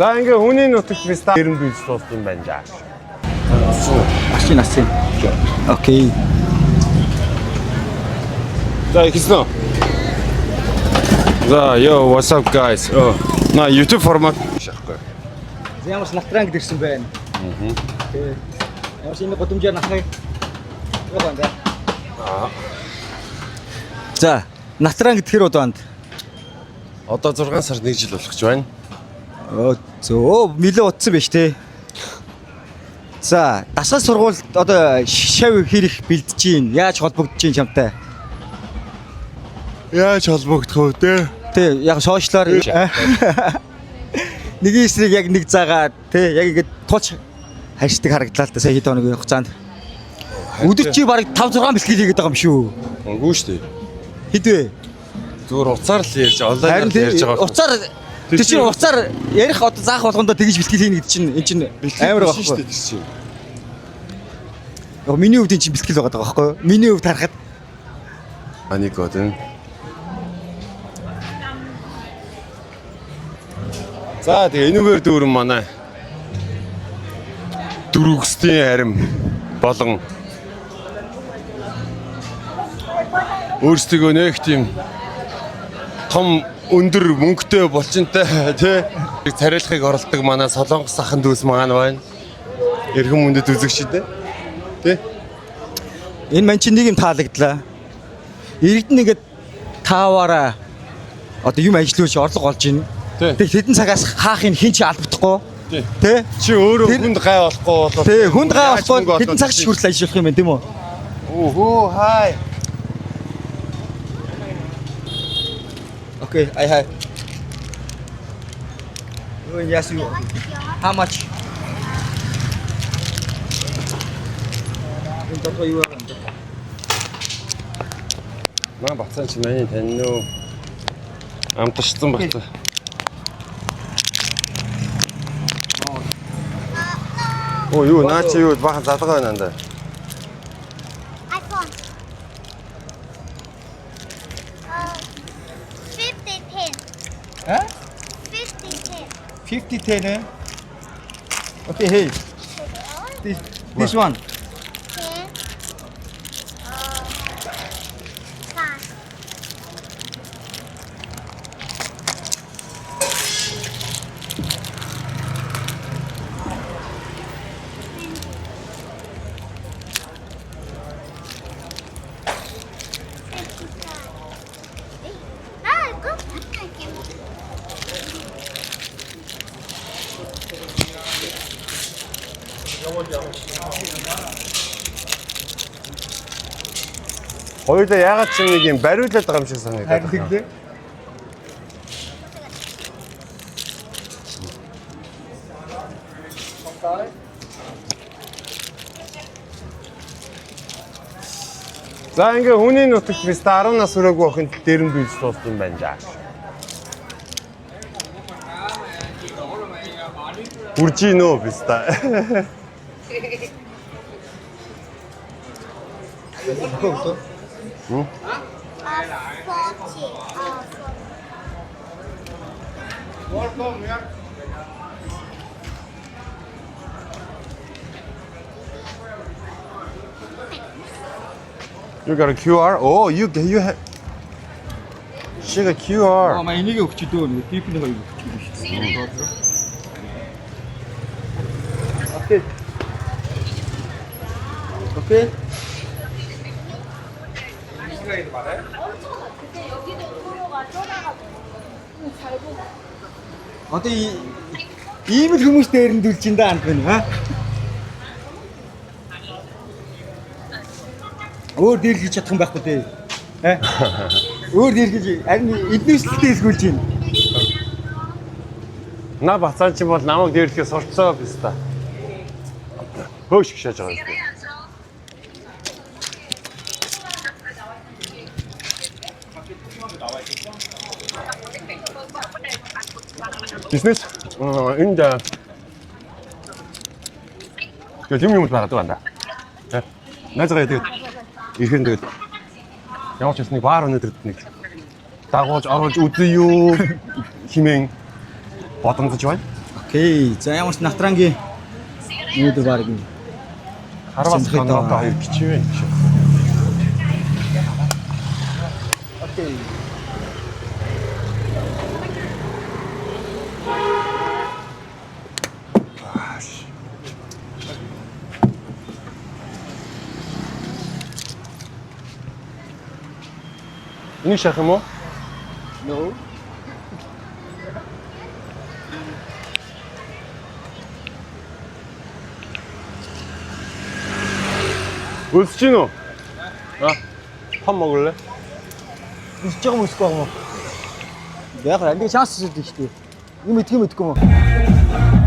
За ингээ хүний нутагт фестивал хэрэм бийж суусах юм байна жаа. Машин асан. Окей. За ихсэн. За yo what's up guys? На YouTube формат шахахгүй. Ямар ч натранг дэрсэн байна. Тэгээ. Ямар ч энэ годомжаар нахны. Яваа. За, натранг тэр удаанд. Одоо 6 сар 1 жил болох ч байна. Зөө нилээ утсан байж тээ. За, дасгал сургуульд одоо шав хэрэг бэлдэж гин. Яаж холбогдож гин чамтай? Яаж холбогдох вэ? Тэ, яг сошиалаар нэг эсрэг яг нэг заагаад тэ яг ингэ тулч хайшдаг харагдлаа л да сая хэд хоногийн хугацаанд. Өдөр чи бараг 5 6 бэлтгэл хийгээд байгаа юм шүү. Үгүй шүү дээ. Хэд вэ? Зүгээр уцаар л ярьж онлайнаар ярьж байгаа. Уцаар тэр чинь уцаар ярих одоо заах болгондоо тэгж бэлтгэл хийнэ гэдэг чинь эн чинь амар байгаа шүү дээ тэр чинь. Яг миний хувьд эн чинь бэлтгэл байгаа байхгүй юу? Миний хувьд харахад Аникод энэ. За тэгээ энүүгээр дүүрэн манай дөрөвгсдийн харим болон өөрсдөө нэг тийм том өндөр мөнгөтэй булчинтай тий царайлахыг оролдог манай Солонгос ахын дүүс маань байна. Эрхэм мөндөд үзэгч дээ. Тий. энэ мань чинь нэг юм таалагдлаа. Иргэдэн ингээд тааваараа одоо юм ажиллуулж орлого олж ийн. Тэг хэдэн цагаас хаахын хин ч албадахгүй. Тэ? Чи өөрөө хүнд гай болохгүй болоо. Тэ, хүнд гай болохгүй хэдэн цаг ч хүртэл ажиллах юм байна тийм үү? Өөхөө хай. Okay, I have. Yes, you. How much? Маа бацсан чи миний тань нөө амтарсан бацсан. Оо юу наа чи юу бахан залгаа байна анда. iPhone. 5010. Huh? 5010. 50-10 eh? Okay, hey. This one. 10. 5. Go. Хоёулаа ягаад ч нэг юм бариулаад байгаа юм шиг санагдаад байна. Тэглээ. За ингээ хүний нутагт фестивал 10 нас хүрээгүй охин дээрэн бийж суусах юм байна жаа. Уржинөө фестивал. Forty. You got a QR? Oh, you have. She got QR. Маа энийг өгч дөө нэг типний хоёр өгч юм шүү. Окей. Окей. Одоо ийм л хүмүүс дээрэндүүлж ин даа анд байна. Өөр дээрлэж чадах юм байхгүй дээ. Өөр дээрлэж харин эднэслэлтэй хэлгүүлж байна. На бацаан чи бол намайг дээрлэхээ сурцоо фестивал. Хөөш гişэж байгаа юм. Бизнес энэ юм байгаа даа. Найзгаа тэгээд ихэн тэгээд ямар ч нэг баар өнөдөрт нэг дагуулж оруулж үзье юу химэн бодомжж байна. Окей. За ямар ч Натрангийн өнөөдөр баг юм. Харвас Сонирхолтой. канадаа хоёр бичвэ юм чи. Окей. Энийг шахах юм уу? No. Өлсөж гин үү? Том моглоо. Үсэж байгаа юм үсэхгүй байгаа юм уу? Яг анди шанс үзүүлдэг шүү дээ. Юм идэх юм идэх юм уу?